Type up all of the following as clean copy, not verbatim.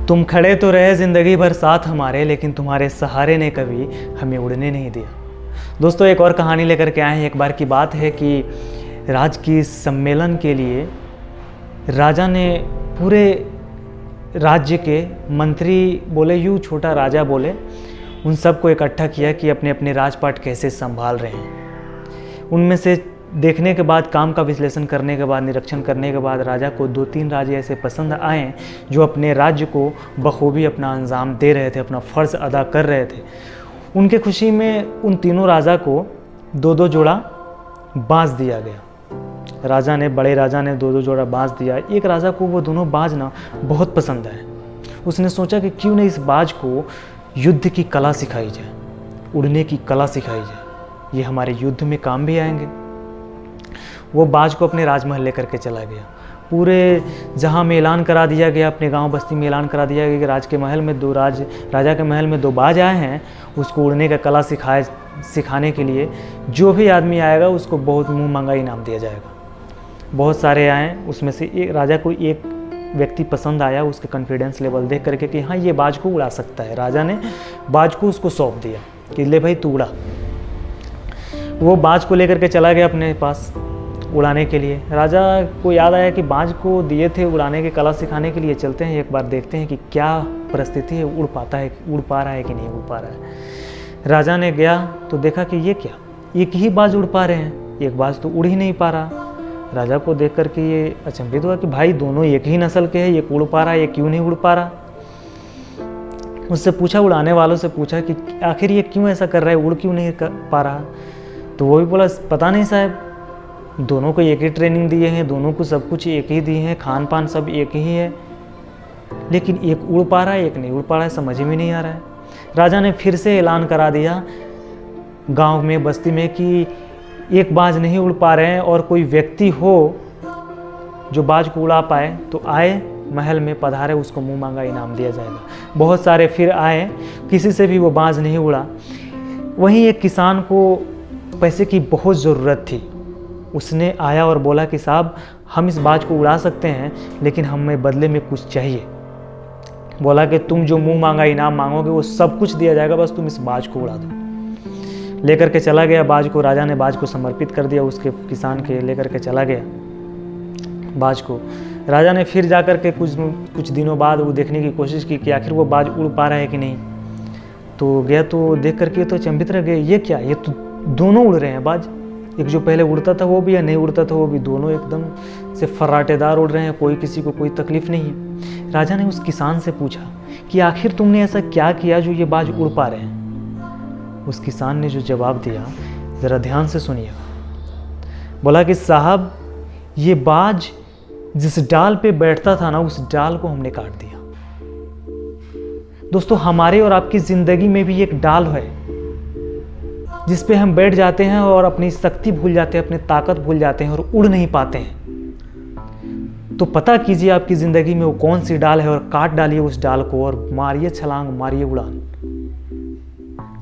तुम खड़े तो रहे ज़िंदगी भर साथ हमारे, लेकिन तुम्हारे सहारे ने कभी हमें उड़ने नहीं दिया। दोस्तों, एक और कहानी लेकर के आए हैं। एक बार की बात है कि राज की सम्मेलन के लिए राजा ने पूरे राज्य के मंत्री बोले, यूँ छोटा राजा बोले, उन सबको इकट्ठा किया कि अपने अपने राजपाट कैसे संभाल रहे हैं। उनमें से देखने के बाद, काम का विश्लेषण करने के बाद, निरीक्षण करने के बाद राजा को 2-3 राज्य ऐसे पसंद आए जो अपने राज्य को बखूबी अपना अंजाम दे रहे थे, अपना फ़र्ज़ अदा कर रहे थे। उनके खुशी में उन तीनों राजा को 2-2 जोड़ा बाँस दिया गया। बड़े राजा ने 2-2 जोड़ा बाँस दिया। एक राजा को वो दोनों बाज ना बहुत पसंद आए। उसने सोचा कि क्यों नहीं इस बाज को युद्ध की कला सिखाई जाए, उड़ने की कला सिखाई जाए, ये हमारे युद्ध में काम भी आएंगे। वो बाज को अपने राजमहल लेकर के चला गया। पूरे जहाँ में ऐलान करा दिया गया, अपने गांव बस्ती में ऐलान करा दिया गया कि राजा के महल में 2 बाज आए हैं, उसको उड़ने का कला सिखाने के लिए जो भी आदमी आएगा उसको बहुत मुँह मांगा इनाम दिया जाएगा। बहुत सारे आए, उसमें से एक राजा को एक व्यक्ति पसंद आया। उसके कॉन्फिडेंस लेवल देख करके कि हाँ, ये बाज को उड़ा सकता है। राजा ने बाज को उसको सौंप दिया कि ले भाई तू उड़ा। वो बाज को लेकर के चला गया अपने पास उड़ाने के लिए। राजा को याद आया कि बाज को दिए थे उड़ाने की कला सिखाने के लिए, चलते हैं एक बार देखते हैं कि क्या परिस्थिति है, उड़ पा रहा है कि नहीं उड़ पा रहा है। राजा ने गया तो देखा कि ये क्या, एक ही बाज उड़ पा रहे हैं, एक बाज तो उड़ ही नहीं पा रहा। राजा को देख करके ये अचंभित हुआ कि भाई दोनों एक ही नस्ल के हैं, एक उड़ पा रहा है, ये क्यों नहीं उड़ पा रहा। उससे पूछा, उड़ाने वालों से पूछा कि आखिर ये क्यों ऐसा कर रहा है, उड़ क्यों नहीं पा रहा। तो वो भी बोला, पता नहीं साहब, दोनों को एक ही ट्रेनिंग दिए हैं, दोनों को सब कुछ एक ही दिए हैं, खान पान सब एक ही है, लेकिन एक उड़ पा रहा है, एक नहीं उड़ पा रहा है, समझ में नहीं आ रहा है। राजा ने फिर से ऐलान करा दिया गांव में, बस्ती में कि एक बाज नहीं उड़ पा रहे हैं और कोई व्यक्ति हो जो बाज को उड़ा पाए तो आए, महल में पधारे, उसको मुंह मांगा इनाम दिया जाएगा। बहुत सारे फिर आए, किसी से भी वो बाज नहीं उड़ा। वहीं एक किसान को पैसे की बहुत ज़रूरत थी। उसने आया और बोला कि साहब, हम इस बाज को उड़ा सकते हैं, लेकिन हमें बदले में कुछ चाहिए। बोला कि तुम जो मुंह मांगा इनाम मांगोगे वो सब कुछ दिया जाएगा, बस तुम इस बाज को उड़ा दो। लेकर के चला गया बाज को। राजा ने बाज को समर्पित कर दिया, उसके किसान के लेकर के चला गया बाज को। राजा ने फिर जाकर के कुछ दिनों बाद वो देखने की कोशिश की कि आखिर वो बाज उड़ पा रहा है कि नहीं। तो गया तो देख करके तो अचंभित रह गए, ये क्या, ये तो दोनों उड़ रहे हैं बाज। एक जो पहले उड़ता था वो भी या नहीं उड़ता था वो भी, दोनों एकदम से फर्राटेदार उड़ रहे हैं, कोई किसी को कोई तकलीफ नहीं है। राजा ने उस किसान से पूछा कि आखिर तुमने ऐसा क्या किया जो ये बाज उड़ पा रहे हैं। उस किसान ने जो जवाब दिया, ज़रा ध्यान से सुनिएगा। बोला कि साहब, ये बाज जिस डाल पे बैठता था ना, उस डाल को हमने काट दिया। दोस्तों, हमारे और आपकी ज़िंदगी में भी एक डाल है जिस पे हम बैठ जाते हैं और अपनी शक्ति भूल जाते हैं, अपनी ताकत भूल जाते हैं और उड़ नहीं पाते हैं। तो पता कीजिए आपकी ज़िंदगी में वो कौन सी डाल है और काट डालिए उस डाल को और मारिए छलांग, मारिए उड़ान।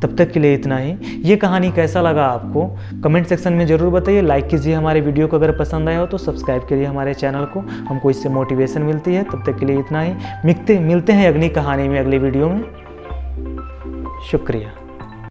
तब तक के लिए इतना ही। ये कहानी कैसा लगा आपको कमेंट सेक्शन में ज़रूर बताइए। लाइक कीजिए हमारे वीडियो को, अगर पसंद आया हो तो सब्सक्राइब करिए हमारे चैनल को, हमको इससे मोटिवेशन मिलती है। तब तक के लिए इतना ही। मिलते हैं अगली कहानी में, अगली वीडियो में। शुक्रिया।